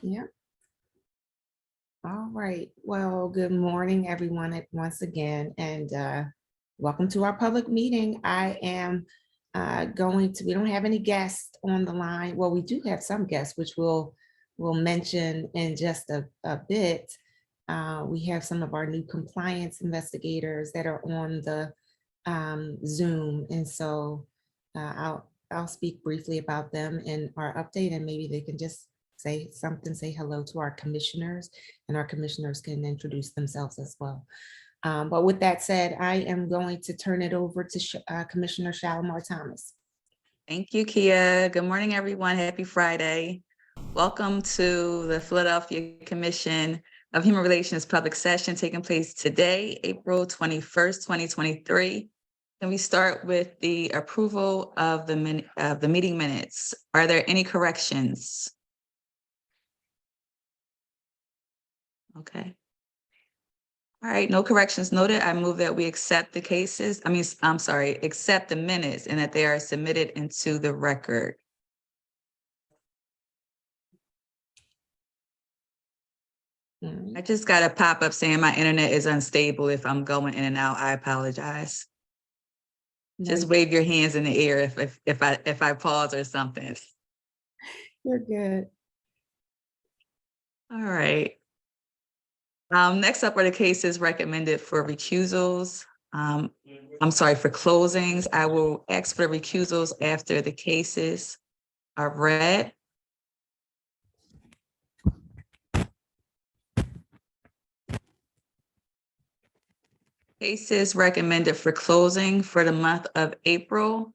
Yeah. All right. Well, good morning, everyone, once again, and welcome to our public meeting. I am we don't have any guests on the line. Well, we do have some guests, which we'll mention in just a bit. We have some of our new compliance investigators that are on the Zoom, and so I'll speak briefly about them in our update, and maybe they can just say something, say hello to our commissioners, and our commissioners can introduce themselves as well. But with that said, I am going to turn it over to Commissioner Shalimar Thomas. Thank you, Kia. Good morning, everyone. Happy Friday. Welcome to the Philadelphia Commission of Human Relations public session taking place today, April 21st, 2023. Can we start with the approval of the meeting minutes? Are there any corrections? Okay. All right, no corrections noted. I move that we accept the cases. Accept the minutes and that they are submitted into the record. I just got a pop-up saying my internet is unstable. If I'm going in and out, I apologize. Just wave your hands in the air if I pause or something. You're good. All right. Next up are the cases recommended for recusals. For closings. I will ask for recusals after the cases are read. Cases recommended for closing for the month of April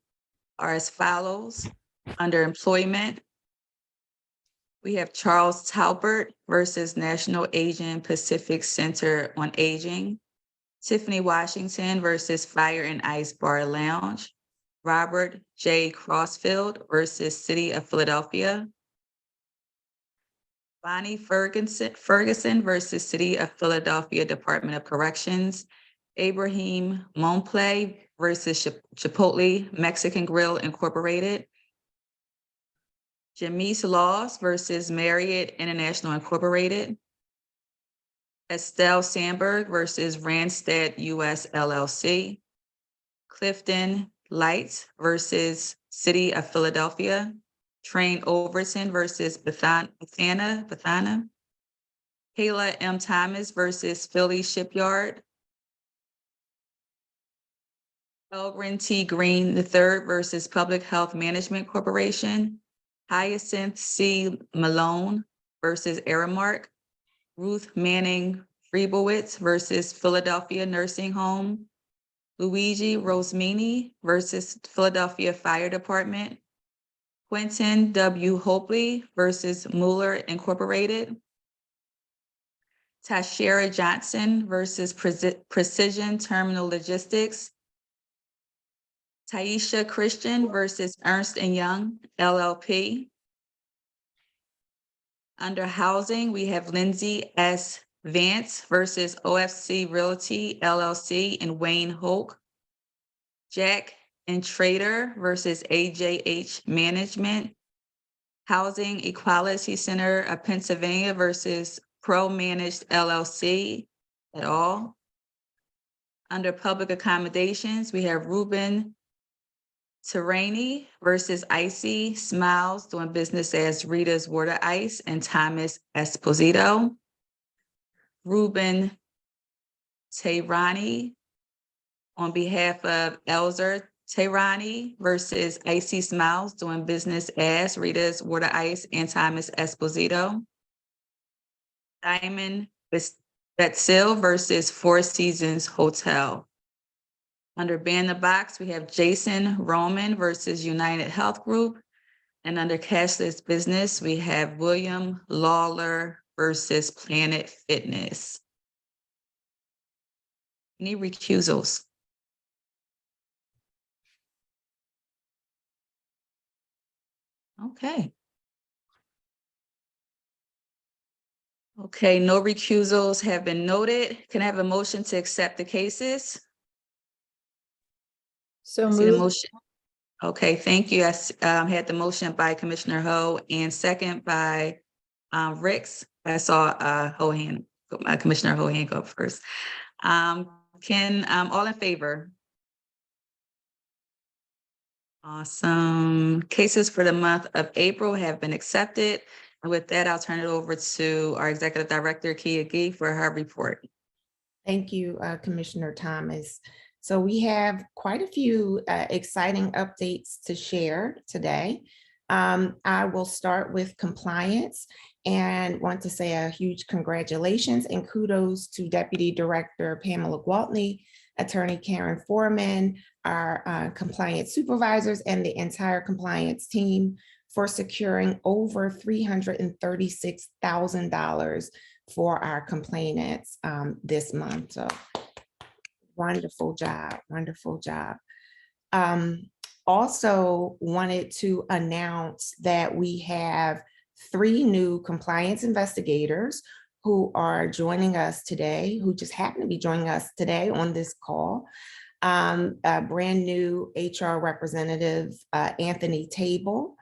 are as follows. Under employment, we have Charles Talbert versus National Asian Pacific Center on Aging, Tiffany Washington versus Fire and Ice Bar Lounge, Robert J. Crossfield versus City of Philadelphia, Bonnie Ferguson versus City of Philadelphia Department of Corrections, Ibrahim Monplay versus Chipotle Mexican Grill Incorporated, Jamise Laws versus Marriott International Incorporated, Estelle Sandberg versus Randstad US LLC, Clifton Lights versus City of Philadelphia, Train Overton versus Bethana, Kayla M. Thomas versus Philly Shipyard, Elgrin T. Green III versus Public Health Management Corporation, Hyacinth C. Malone versus Aramark, Ruth Manning Freebowitz versus Philadelphia Nursing Home, Luigi Rosemini versus Philadelphia Fire Department, Quentin W. Hopley versus Mueller Incorporated, Tashera Johnson versus Precision Terminal Logistics, Taisha Christian versus Ernst & Young, LLP. Under housing, we have Lindsay S. Vance versus OFC Realty, LLC, and Wayne Hoke. Jack and Trader versus AJH Management. Housing Equality Center of Pennsylvania versus Pro Managed LLC et al. Under public accommodations, we have Ruben Terrani versus Icy Smiles, doing business as Rita's Water Ice, and Thomas Esposito. Ruben Terrani on behalf of Elzer Terrani versus Icy Smiles, doing business as Rita's Water Ice and Thomas Esposito. Diamond Betsil versus Four Seasons Hotel. Under Ban the Box, we have Jason Roman versus United Health Group. And under Cashless Business, we have William Lawler versus Planet Fitness. Any recusals? Okay. Okay, no recusals have been noted. Can I have a motion to accept the cases? So I see the moved. motion. Okay, thank you. I had the motion by Commissioner Ho and second by Ricks, I saw Commissioner Hohan go first. All in favor? Awesome. Cases for the month of April have been accepted. And with that, I'll turn it over to our Executive Director, Kia Gee, for her report. Thank you, Commissioner Thomas. So we have quite a few exciting updates to share today. I will start with compliance and want to say a huge congratulations and kudos to Deputy Director Pamela Gwaltney, Attorney Karen Foreman, our compliance supervisors, and the entire compliance team for securing over $336,000 for our complainants this month. So wonderful job, wonderful job. Also wanted to announce that we have 3 new compliance investigators who are joining us today, who just happen to be joining us today on this call. A brand new HR representative, Anthony Table.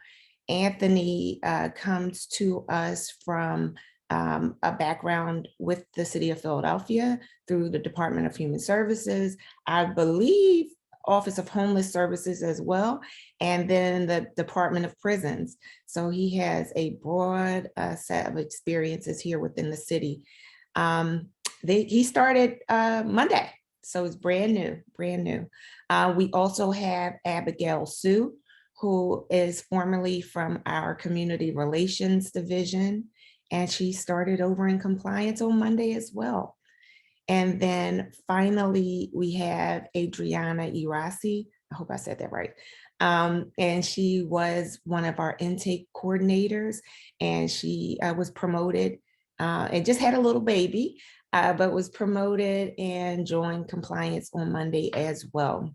Anthony comes to us from a background with the City of Philadelphia through the Department of Human Services, I believe Office of Homeless Services as well, and then the Department of Prisons. So he has a broad set of experiences here within the city. He started Monday, so it's brand new, brand new. We also have Abigail Sue, who is formerly from our Community Relations Division, and she started over in compliance on Monday as well. And then finally, we have Adriana Irasi. I hope I said that right. And she was one of our intake coordinators, and she was promoted and just had a little baby, but was promoted and joined compliance on Monday as well.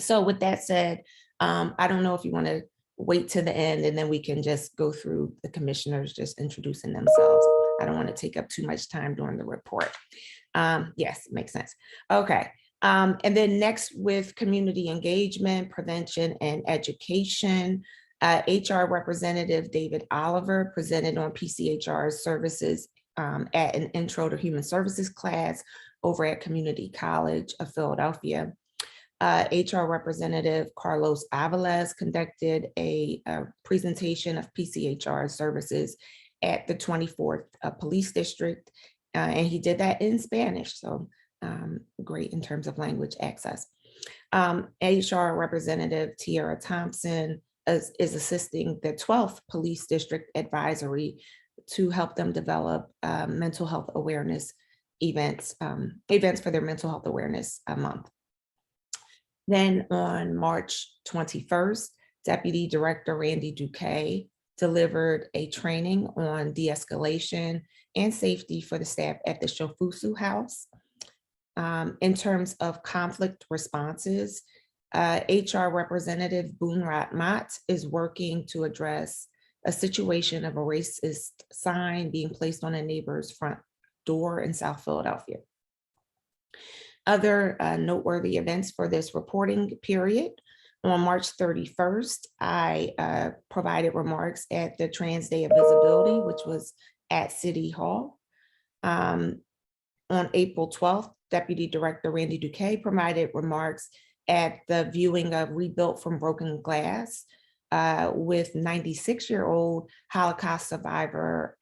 So with that said, I don't know if you want to wait to the end and then we can just go through the commissioners just introducing themselves. I don't want to take up too much time during the report. Yes, makes sense. Okay. And then next with community engagement, prevention, and education, HR Representative David Oliver presented on PCHR services at an Intro to Human Services class over at Community College of Philadelphia. HR Representative Carlos Aviles conducted a presentation of PCHR services at the 24th Police District, and he did that in Spanish, so great in terms of language access. HR Representative Tiara Thompson is assisting the 12th Police District Advisory to help them develop mental health awareness events for their mental health awareness month. Then on March 21st, Deputy Director Randy Duque delivered a training on de-escalation and safety for the staff at the Shofusu House. In terms of conflict responses, HR Representative Boonrat Mott is working to address a situation of a racist sign being placed on a neighbor's front door in South Philadelphia. Other noteworthy events for this reporting period. On March 31st, I provided remarks at the Trans Day of Visibility, which was at City Hall. On April 12th, Deputy Director Randy Duque provided remarks at the viewing of Rebuilt from Broken Glass with 96-year-old Holocaust survivor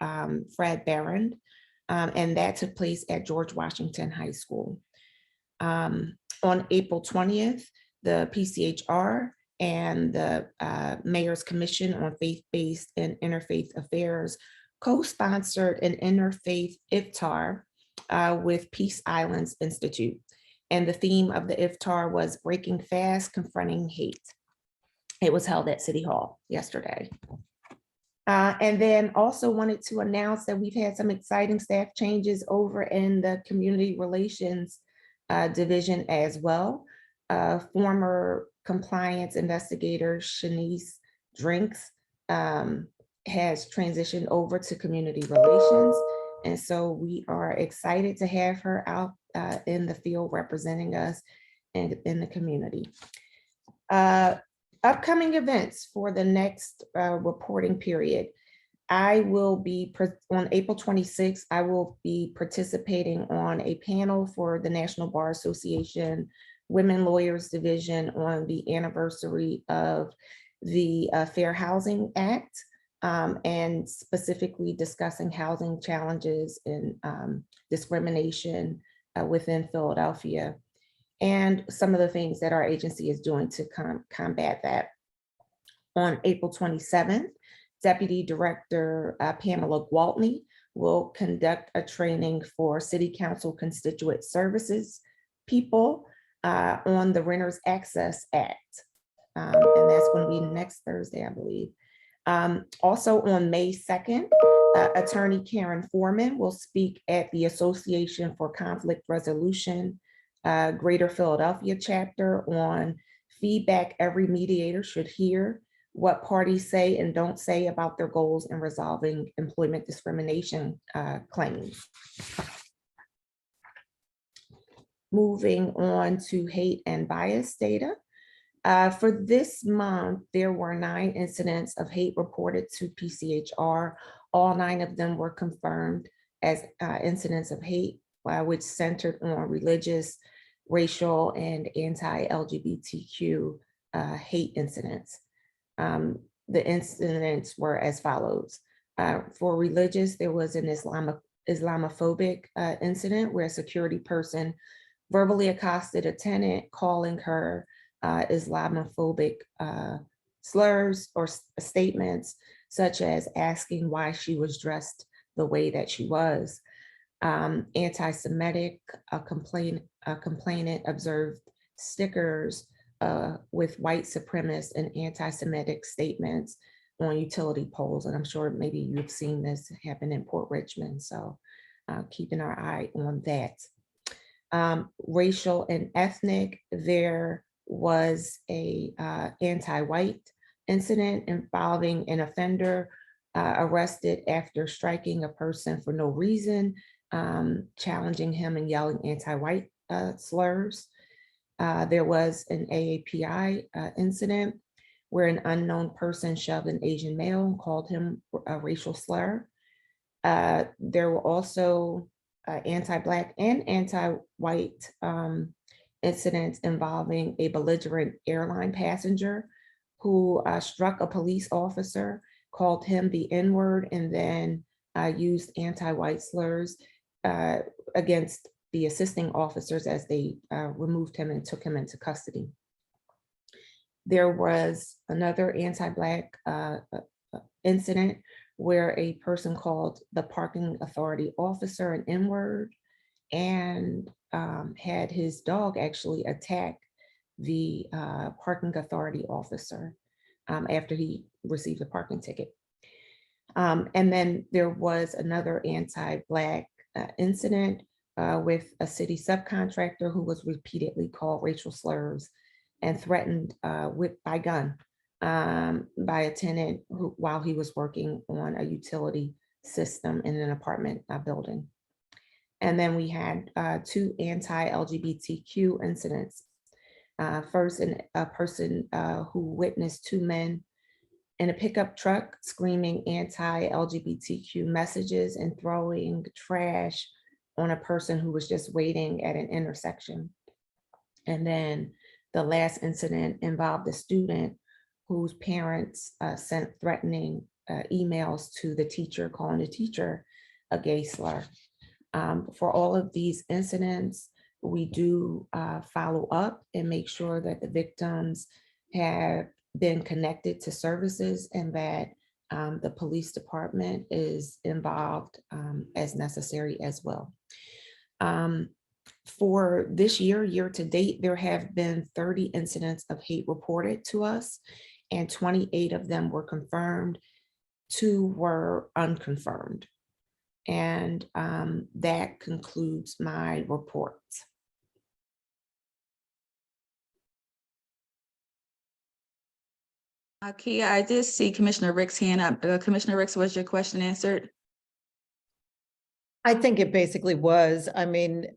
Fred Barron, and that took place at George Washington High School. On April 20th, the PCHR and the Mayor's Commission on Faith-Based and Interfaith Affairs co-sponsored an interfaith iftar with Peace Islands Institute. And the theme of the iftar was Breaking Fast, Confronting Hate. It was held at City Hall yesterday. And then also wanted to announce that we've had some exciting staff changes over in the Community Relations Division as well. Former compliance investigator Shanice Drinks has transitioned over to community relations. And so we are excited to have her out in the field representing us in the community. Upcoming events for the next reporting period. I will be on April 26th, I will be participating on a panel for the National Bar Association Women Lawyers Division on the anniversary of the Fair Housing Act, and specifically discussing housing challenges and discrimination within Philadelphia, and some of the things that our agency is doing to combat that. On April 27th, Deputy Director Pamela Gwaltney will conduct a training for City Council constituent services people on the Renters Access Act. And that's going to be next Thursday, I believe. Also on May 2nd, Attorney Karen Foreman will speak at the Association for Conflict Resolution Greater Philadelphia chapter on feedback every mediator should hear, what parties say and don't say about their goals in resolving employment discrimination claims. Moving on to hate and bias data. For this month, there were 9 incidents of hate reported to PCHR. All 9 of them were confirmed as incidents of hate, which centered on religious, racial, and anti-LGBTQ hate incidents. The incidents were as follows. For religious, there was an Islamophobic incident where a security person verbally accosted a tenant, calling her Islamophobic slurs or statements, such as asking why she was dressed the way that she was. Anti-Semitic, a complainant observed stickers with white supremacist and anti-Semitic statements on utility poles. And I'm sure maybe you've seen this happen in Port Richmond. So keeping our eye on that. Racial and ethnic, there was a anti-white incident involving an offender arrested after striking a person for no reason, challenging him and yelling anti-white slurs. There was an AAPI incident where an unknown person shoved an Asian male and called him a racial slur. There were also anti-Black and anti-white incidents involving a belligerent airline passenger who struck a police officer, called him the N-word, and then used anti-white slurs against the assisting officers as they removed him and took him into custody. There was another anti-Black incident where a person called the parking authority officer an N-word and had his dog actually attack the parking authority officer after he received a parking ticket. And then there was another anti-Black incident with a city subcontractor who was repeatedly called racial slurs and threatened by gun by a tenant while he was working on a utility system in an apartment building. And then we had 2 anti-LGBTQ incidents. First, a person who witnessed 2 men in a pickup truck screaming anti-LGBTQ messages and throwing trash on a person who was just waiting at an intersection. And then the last incident involved a student whose parents sent threatening emails to the teacher, calling the teacher a gay slur. For all of these incidents, we do follow up and make sure that the victims have been connected to services and that the police department is involved as necessary as well. For this year to date, there have been 30 incidents of hate reported to us, and 28 of them were confirmed, 2 were unconfirmed. And that concludes my report. Kia, I did see Commissioner Rick's hand up. Commissioner Ricks, was your question answered? I think it basically was. I mean,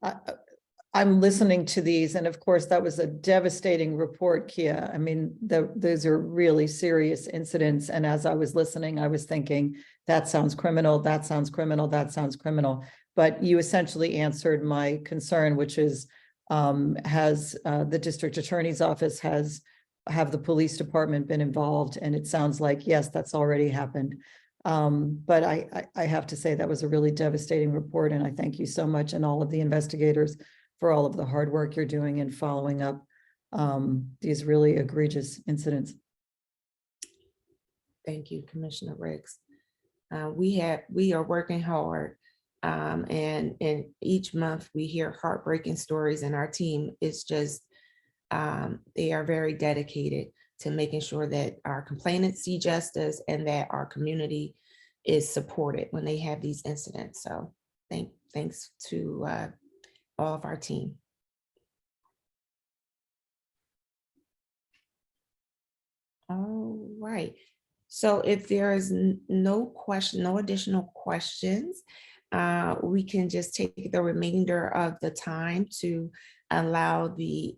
I'm listening to these, and of course, that was a devastating report, Kia. I mean, those are really serious incidents. And as I was listening, I was thinking, that sounds criminal, that sounds criminal, that sounds criminal. But you essentially answered my concern, which is, has the district attorney's office have the police department been involved? And it sounds like, yes, that's already happened. But I have to say that was a really devastating report, and I thank you so much, and all of the investigators, for all of the hard work you're doing in following up these really egregious incidents. Thank you, Commissioner Riggs. We are working hard, and each month we hear heartbreaking stories, and our team is just, they are very dedicated to making sure that our complainants see justice and that our community is supported when they have these incidents. So thanks to all of our team. All right. So if there is no additional questions, we can just take the remainder of the time to allow the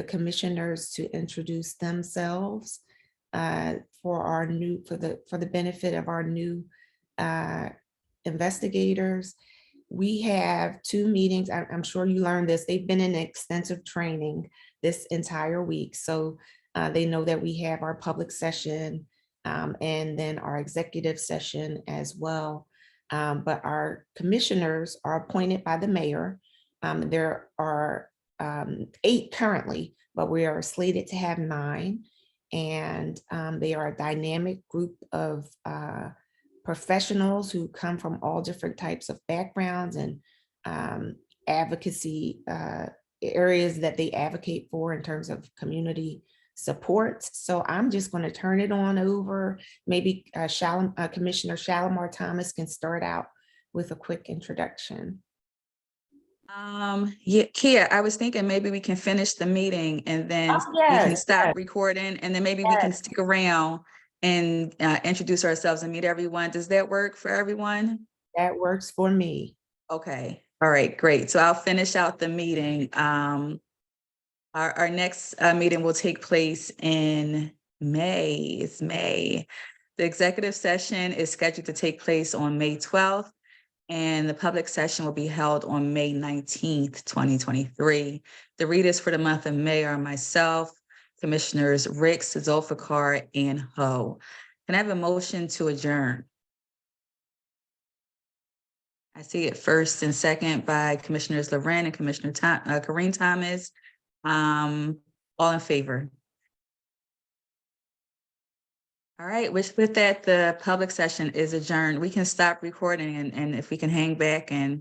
commissioners to introduce themselves for the benefit of our new investigators. We have 2 meetings. I'm sure you learned this. They've been in extensive training this entire week. So they know that we have our public session and then our executive session as well. But our commissioners are appointed by the mayor. There are 8 currently, but we are slated to have 9. And they are a dynamic group of professionals who come from all different types of backgrounds and advocacy areas that they advocate for in terms of community support. So I'm just going to turn it on over. Maybe Commissioner Shalimar Thomas can start out with a quick introduction. Yeah, Kia, I was thinking maybe we can finish the meeting and then we can stop recording, and then maybe we can stick around and introduce ourselves and meet everyone. Does that work for everyone? That works for me. Okay. All right, great. So I'll finish out the meeting. Our next meeting will take place in May. It's May. The executive session is scheduled to take place on May 12th. And the public session will be held on May 19th, 2023. The readers for the month of May are myself, Commissioners Ricks, Zulfikar, and Ho. Can I have a motion to adjourn? I see it first and second by Commissioners Loren and Commissioner Kareem Thomas. All in favor? All right, with that, the public session is adjourned. We can stop recording and if we can hang back and